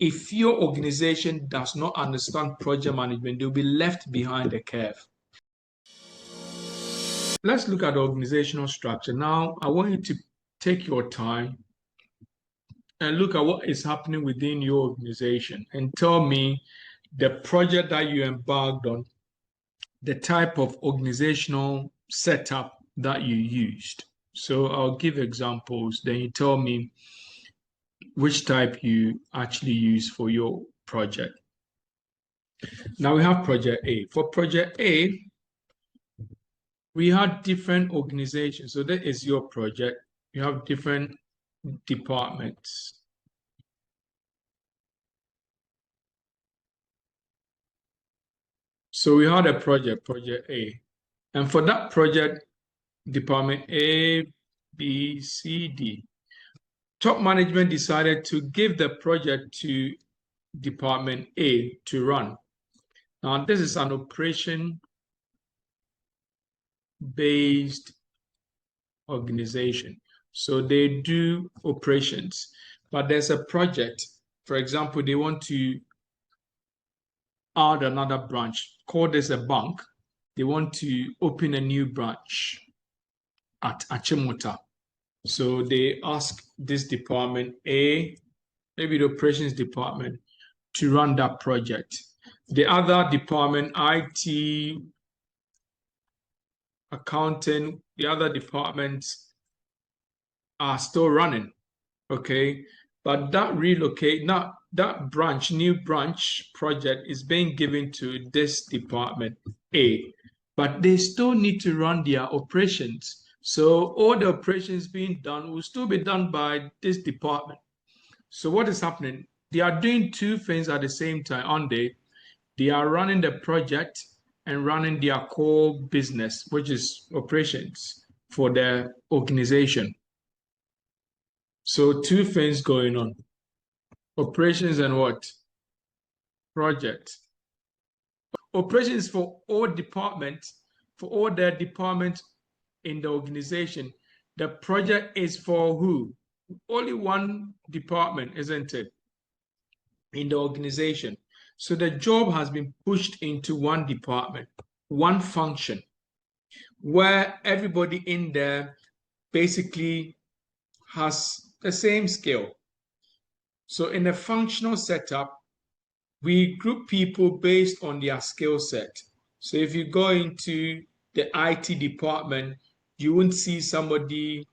if your organization does not understand project management, they'll be left behind the curve. Let's look at the organizational structure. Now, I want you to take your time and look at what is happening within your organization and tell me the project that you embarked on, the type of organizational setup that you used. So I'll give examples, then you tell me which type you actually use for your project. Now we have project A. For project A, we had different organizations. So that is your project. You have different departments. So we had a project A. And for that project, department A, B, C, D, top management decided to give the project to department A to run. Now, this is an operation-based organization. So they do operations, but there's a project. For example, they want to add another branch, call this a bank. They want to open a new branch at Achimota. So they ask this department A, maybe the operations department, to run that project. The other department, IT, accounting, the other departments are still running, okay? But that that branch, new branch project is being given to this department A, but they still need to run their operations. So all the operations being done will still be done by this department. So what is happening? They are doing two things at the same time, aren't they? They are running the project and running their core business, which is operations for their organization. So two things going on. Operations and what? Project. Operations for all departments, for all the departments in the organization. The project is for who? Only one department, isn't it? In the organization. So the job has been pushed into one department, one function, where everybody in there basically has the same skill. So in a functional setup, we group people based on their skill set. So if you go into the IT department, you won't see somebody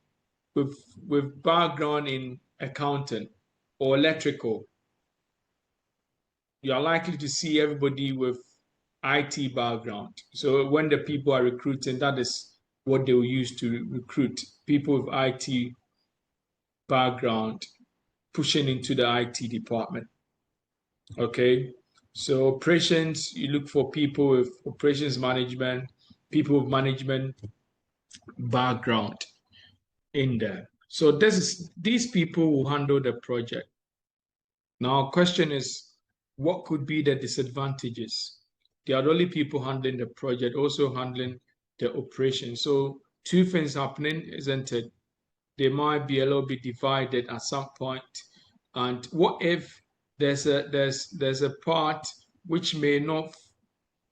with background in accounting or electrical. You are likely to see everybody with IT background. So when the people are recruiting, that is what they will use to recruit people with IT background pushing into the IT department. Okay, so operations, you look for people with operations management, people with management background in there. So these people will handle the project. Now, question is, what could be the disadvantages? They are the only people handling the project, also handling the operation. So two things happening, isn't it? They might be a little bit divided at some point. And what if there's a part which may not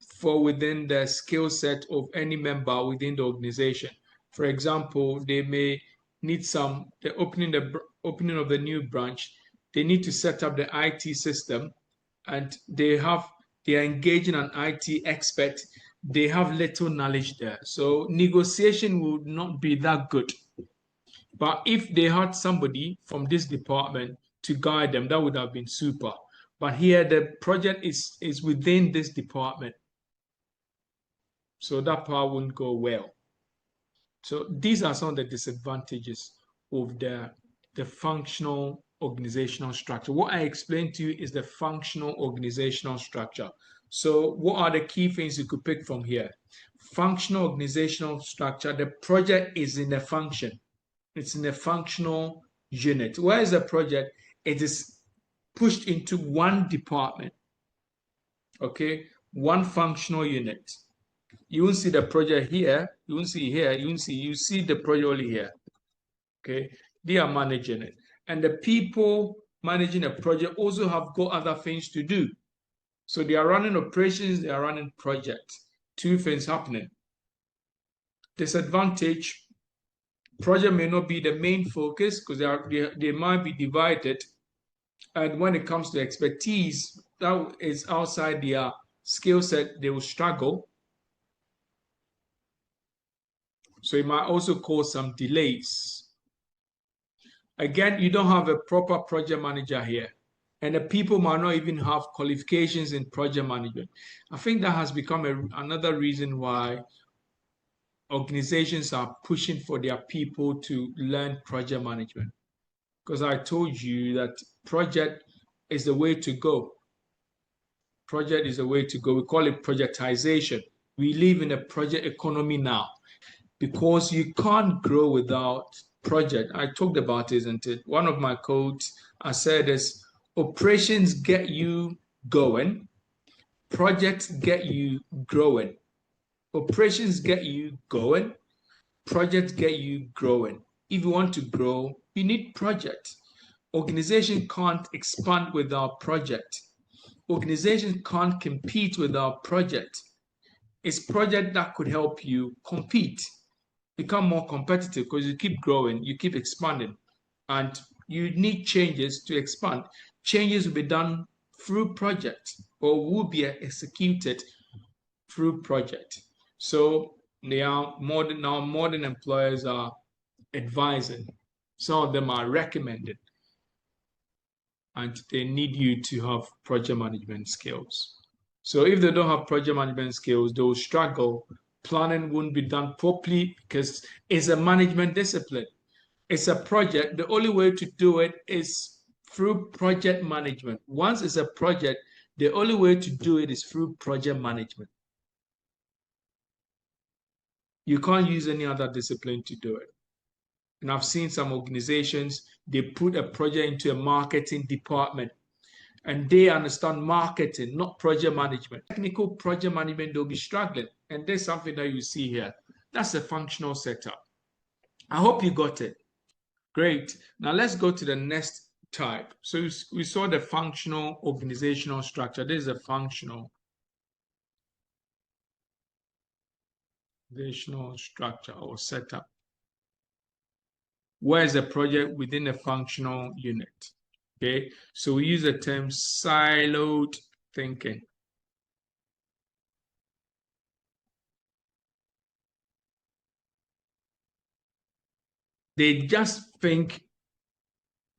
fall within the skill set of any member within the organization? For example, they may need the opening of the new branch. They need to set up the IT system, and they are engaging an IT expert. They have little knowledge there. So negotiation would not be that good. But if they had somebody from this department to guide them, that would have been super. But here the project is within this department. So that part wouldn't go well. So these are some of the disadvantages of the functional organizational structure. What I explained to you is the functional organizational structure. So what are the key things you could pick from here? Functional organizational structure, the project is in a function. It's in a functional unit. Where is the project? It is pushed into one department. Okay, one functional unit. You won't see the project here. You won't see here. You see the project only here. Okay, they are managing it. And the people managing a project also have got other things to do. So they are running operations, they are running projects. Two things happening. Disadvantage, project may not be the main focus because they might be divided. And when it comes to expertise that is outside their skill set, they will struggle. So it might also cause some delays. Again, you don't have a proper project manager here. And the people might not even have qualifications in project management. I think that has become another reason why organizations are pushing for their people to learn project management. Because I told you that project is the way to go. Project is the way to go. We call it projectization. We live in a project economy now because you can't grow without project. I talked about it, isn't it? One of my quotes I said is operations get you going, projects get you growing. Operations get you going, projects get you growing. If you want to grow, you need project. Organization can't expand without project. Organization can't compete without project. It's project that could help you compete, become more competitive because you keep growing, you keep expanding, and you need changes to expand. Changes will be done through project or will be executed through project. So modern employers are advising. Some of them are recommended, and they need you to have project management skills. So if they don't have project management skills, they will struggle. Planning won't be done properly because it's a management discipline. It's a project. The only way to do it is through project management. Once it's a project, the only way to do it is through project management. You can't use any other discipline to do it. And I've seen some organizations, they put a project into a marketing department and they understand marketing, not project management. Technical project management, they'll be struggling. And there's something that you see here. That's a functional setup. I hope you got it. Great. Now let's go to the next type. So we saw the functional organizational structure. This is a functional organizational structure or setup. Where is the project within a functional unit? Okay, so we use the term siloed thinking. They just think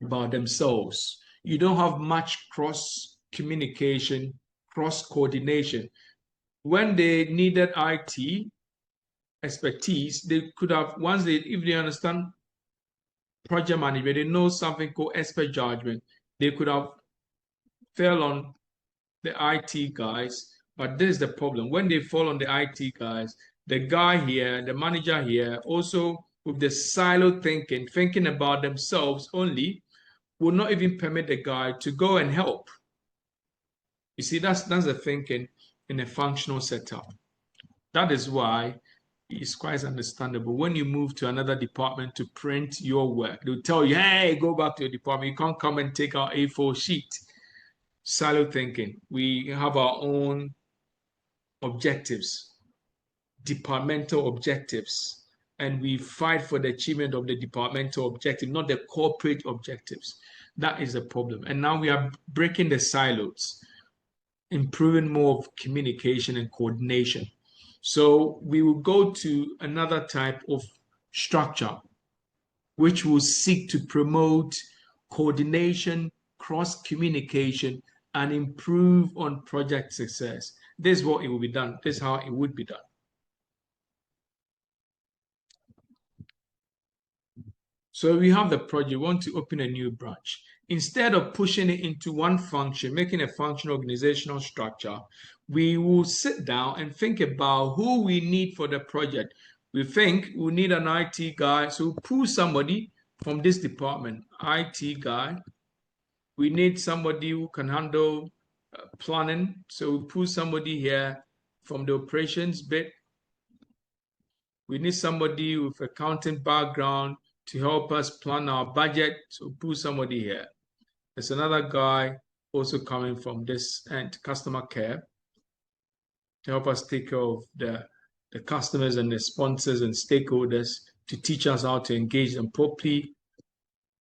about themselves. You don't have much cross communication, cross coordination. When they needed IT expertise, they could have, if they understand project management, they know something called expert judgment, they could have fell on the IT guys. But this is the problem. When they fall on the IT guys, the guy here, the manager here, also with the silo thinking about themselves only, will not even permit the guy to go and help. You see, that's the thinking in a functional setup. That is why it's quite understandable. When you move to another department to print your work, they'll tell you, hey, go back to your department. You can't come and take our A4 sheet. Silo thinking. We have our own objectives, departmental objectives, and we fight for the achievement of the departmental objective, not the corporate objectives. That is the problem. And now we are breaking the silos, improving more of communication and coordination. So we will go to another type of structure, which will seek to promote coordination, cross communication, and improve on project success. This is what it will be done. This is how it would be done. So we have the project, we want to open a new branch. Instead of pushing it into one function, making a functional organizational structure, we will sit down and think about who we need for the project. We think we need an IT guy, so we'll pull somebody from this department, IT guy. We need somebody who can handle planning, so we'll pull somebody here from the operations bit. We need somebody with accounting background to help us plan our budget, so pull somebody here. There's another guy also coming from this end, customer care, to help us take care of the customers and the sponsors and stakeholders, to teach us how to engage them properly.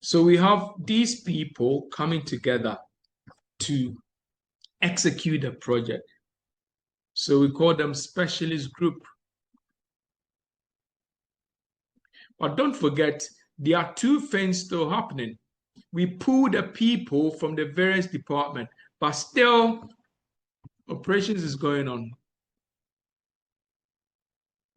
So we have these people coming together to execute a project. So we call them specialist group. But don't forget, there are two things still happening. We pull the people from the various departments, but still operations is going on.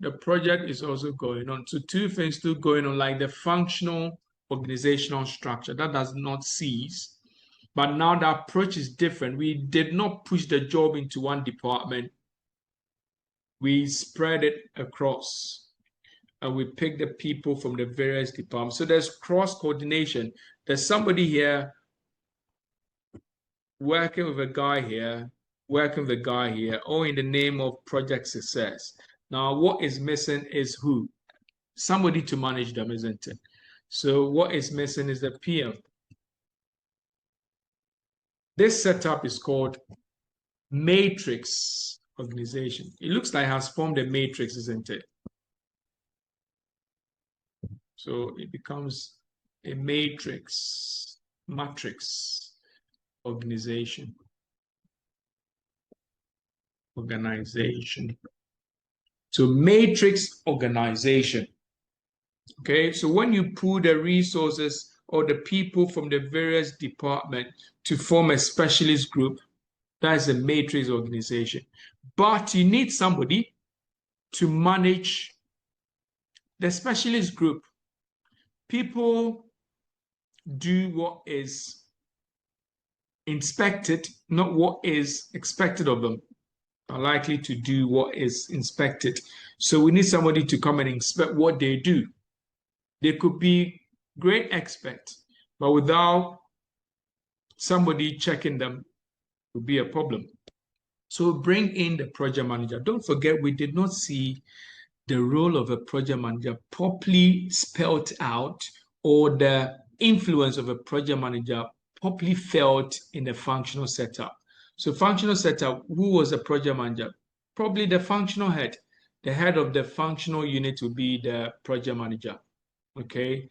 The project is also going on. So two things still going on, like the functional organizational structure that does not cease. But now the approach is different. We did not push the job into one department. We spread it across, and we pick the people from the various departments. So there's cross coordination. There's somebody here working with a guy here, working with a guy here, all in the name of project success. Now, what is missing is who? Somebody to manage them, isn't it? So what is missing is the PM. This setup is called matrix organization. It looks like it has formed a matrix, isn't it? So it becomes a matrix organization. So matrix organization. Okay, so when you pull the resources or the people from the various departments to form a specialist group, that is a matrix organization. But you need somebody to manage the specialist group. People do what is inspected, not what is expected of them. Are likely to do what is inspected. So we need somebody to come and inspect what they do. They could be great experts, but without somebody checking them, it would be a problem. So bring in the project manager. Don't forget, we did not see the role of a project manager properly spelled out, or the influence of a project manager properly felt in the functional setup. So functional setup, who was the project manager? Probably the functional head. The head of the functional unit will be the project manager. Okay.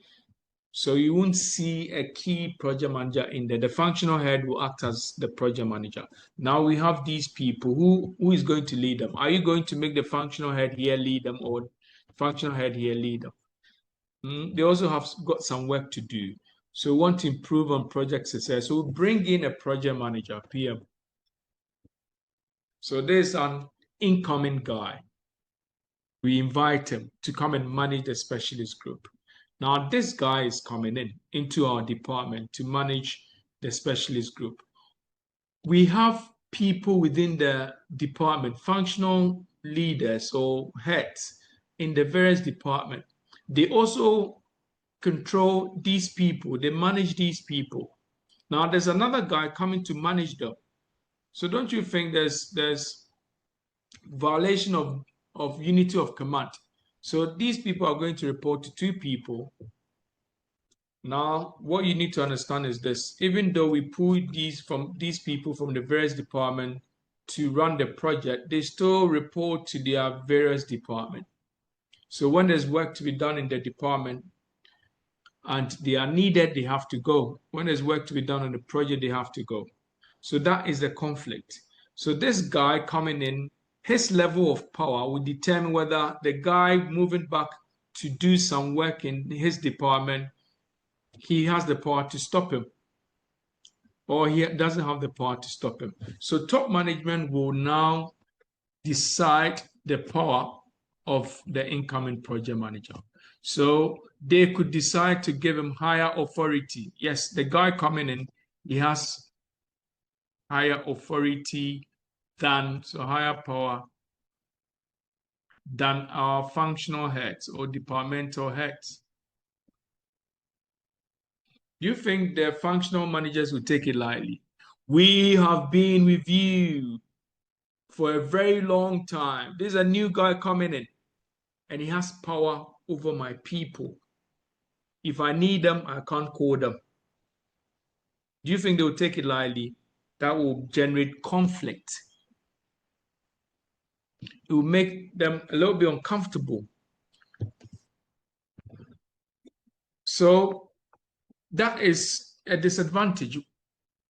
So you won't see a key project manager in there. The functional head will act as the project manager. Now we have these people. Who is going to lead them? Are you going to make the functional head here lead them, or the functional head here lead them? They also have got some work to do. So we want to improve on project success. So we'll bring in a project manager, PM. So there's an incoming guy. We invite him to come and manage the specialist group. Now, this guy is coming into our department to manage the specialist group. We have people within the department, functional leaders or heads in the various departments. They also control these people. They manage these people. Now, there's another guy coming to manage them. So don't you think there's violation of unity of command? So these people are going to report to two people. Now, what you need to understand is this: even though we pull these people from the various departments to run the project, they still report to their various departments. So when there's work to be done in the department and they are needed, they have to go. When there's work to be done on the project, they have to go. So that is the conflict. So this guy coming in, his level of power will determine whether the guy moving back to do some work in his department, he has the power to stop him, or he doesn't have the power to stop him. So top management will now decide the power of the incoming project manager. So they could decide to give him higher authority. Yes, the guy coming in, he has higher authority than, so higher power than our functional heads or departmental heads. Do you think the functional managers will take it lightly? We have been with you for a very long time. There's a new guy coming in, and he has power over my people. If I need them, I can't call them. Do you think they will take it lightly? That will generate conflict. It will make them a little bit uncomfortable. So that is a disadvantage.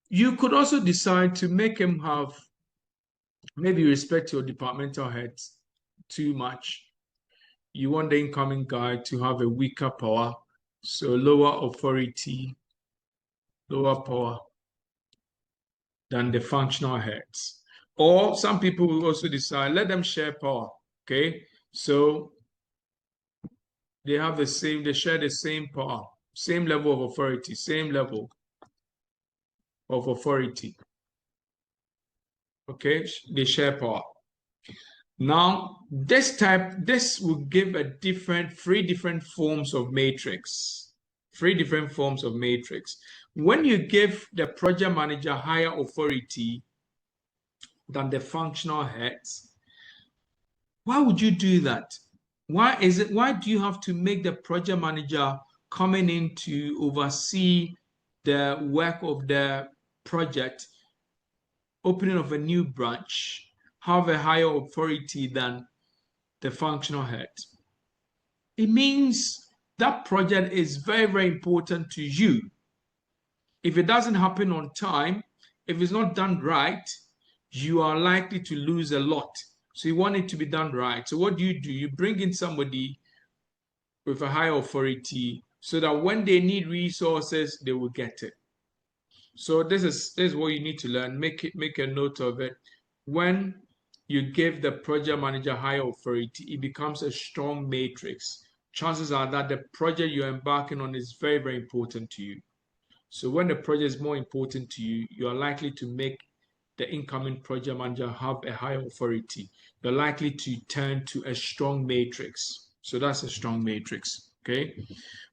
You could also decide to make him have, maybe respect your departmental heads too much. You want the incoming guy to have a weaker power, so lower authority, lower power than the functional heads. Or some people will also decide, let them share power, okay? So they have the same, they share the same power, same level of authority, same level of authority, okay? They share power. Now, this will give a three different forms of matrix. Three different forms of matrix. When you give the project manager higher authority than the functional heads, why would you do that? Why do you have to make the project manager coming in to oversee the work of the project, opening of a new branch, have a higher authority than the functional head? It means that project is very, very important to you. If it doesn't happen on time, if it's not done right, you are likely to lose a lot. So you want it to be done right. So what do? You bring in somebody with a high authority so that when they need resources, they will get it. So this is what you need to learn. Make a note of it. When you give the project manager high authority, it becomes a strong matrix. Chances are that the project you're embarking on is very, very important to you. So when the project is more important to you, you are likely to make the incoming project manager have a higher authority. You're likely to turn to a strong matrix. So that's a strong matrix, okay?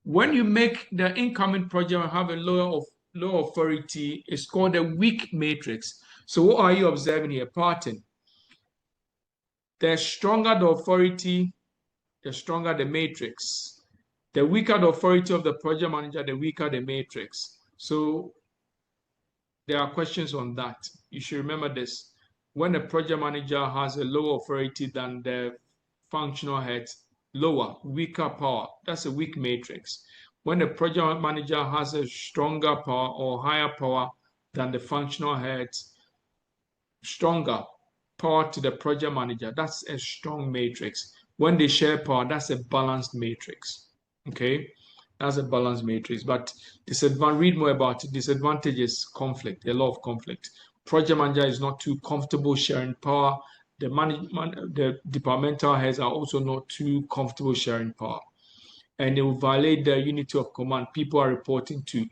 When you make the incoming project have a low authority, it's called a weak matrix. So what are you observing here? Pattern. The stronger the authority, the stronger the matrix. The weaker the authority of the project manager, the weaker the matrix. So there are questions on that. You should remember this. When the project manager has a lower authority than the functional heads, lower, weaker power, that's a weak matrix. When the project manager has a stronger power or higher power than the functional heads, stronger power to the project manager, that's a strong matrix. When they share power, that's a balanced matrix. Okay, that's a balanced matrix. But read more about it. Disadvantage is conflict, a lot of conflict. Project manager is not too comfortable sharing power. The departmental heads are also not too comfortable sharing power, and they will violate the unity of command. People are reporting to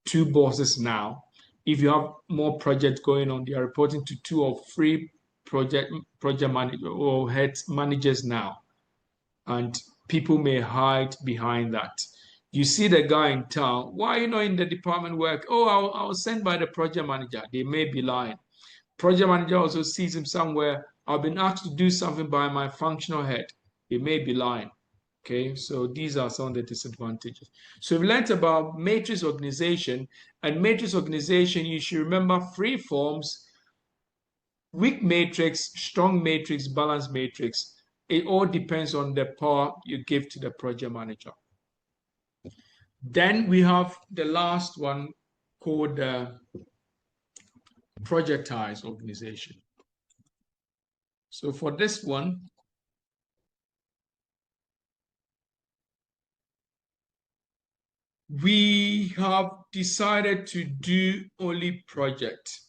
two bosses now. If you have more projects going on, they are reporting to two or three project manager or head managers now, and people may hide behind that. You see the guy in town, why are you not in the department work? Oh, I was sent by the project manager. They may be lying. Project manager also sees him somewhere. I've been asked to do something by my functional head. They may be lying. Okay, so these are some of the disadvantages. So we've learned about matrix organization, and matrix organization, you should remember three forms: weak matrix, strong matrix, balanced matrix. It all depends on the power you give to the project manager. Then we have the last one called projectized organization. So for this one, we have decided to do only project.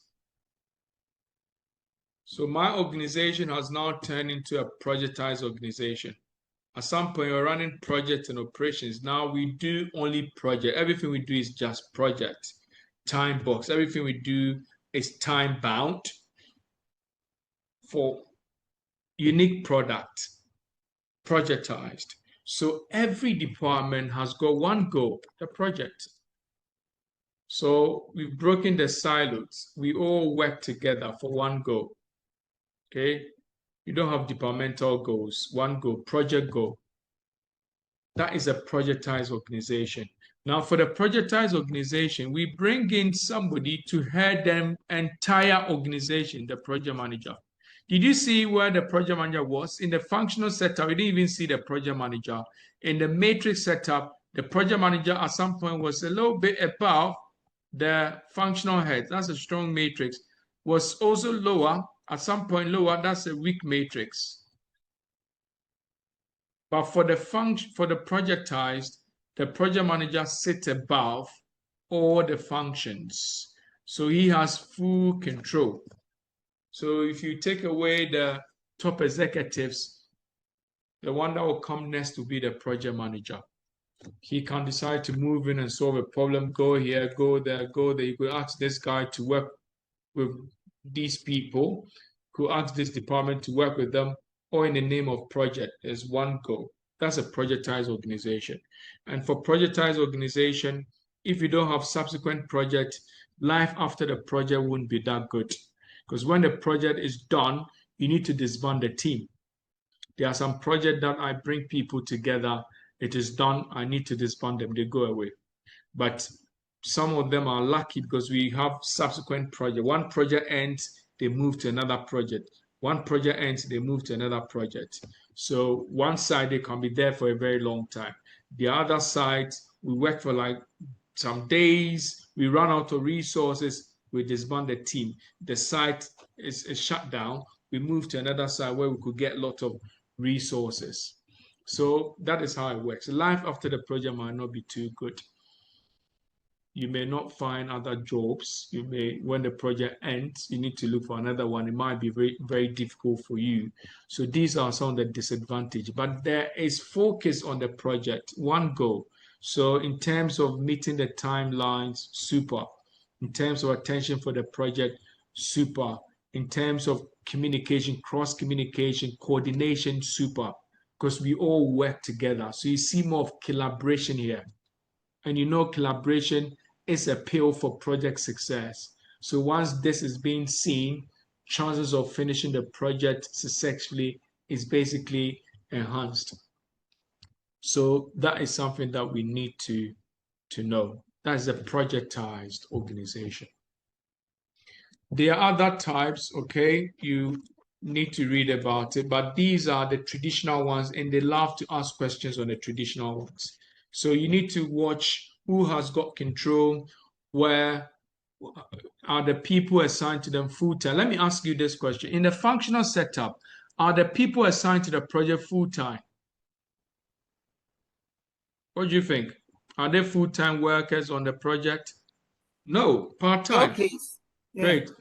So my organization has now turned into a projectized organization. At some point, we're running projects and operations. Now we do only project. Everything we do is just project. Time box. Everything we do is time bound for unique product, projectized. So every department has got one goal, the project. So we've broken the silos. We all work together for one goal. Okay? You don't have departmental goals, one goal, project goal. That is a projectized organization. Now, for the projectized organization, we bring in somebody to head the entire organization, the project manager. Did you see where the project manager was? In the functional setup, we didn't even see the project manager. In the matrix setup, the project manager at some point was a little bit above the functional head. That's a strong matrix. Was also lower, at some point lower, that's a weak matrix. But for the projectized, the project manager sits above all the functions. So he has full control. So if you take away the top executives, the one that will come next will be the project manager. He can decide to move in and solve a problem, go here, go there, go there. You could ask this guy to work with these people, could ask this department to work with them, or in the name of project, there's one goal. That's a projectized organization. And for projectized organization, if you don't have subsequent project, life after the project wouldn't be that good. Because when the project is done, you need to disband the team. There are some projects that I bring people together, it is done, I need to disband them, they go away. But some of them are lucky because we have subsequent project. One project ends, they move to another project. One project ends, they move to another project. So one side, they can be there for a very long time. The other side, we work for like some days, we run out of resources, we disband the team. The site is shut down. We move to another side where we could get a lot of resources. So that is how it works. Life after the project might not be too good. You may not find other jobs. You may, when the project ends, you need to look for another one. It might be very, very difficult for you. So these are some of the disadvantages. But there is focus on the project, one goal. So in terms of meeting the timelines, super. In terms of attention for the project, super. In terms of communication, cross communication, coordination, super. Because we all work together. So you see more of collaboration here. And you know collaboration is a pill for project success. So once this is being seen, chances of finishing the project successfully is basically enhanced. So that is something that we need to know. That is a projectized organization. There are other types, okay? You need to read about it, but these are the traditional ones, and they love to ask questions on the traditional ones. So you need to watch who has got control, where are the people assigned to them full-time. Let me ask you this question. In the functional setup, are the people assigned to the project full-time? What do you think? Are they full-time workers on the project? No, part-time. No, please. Great.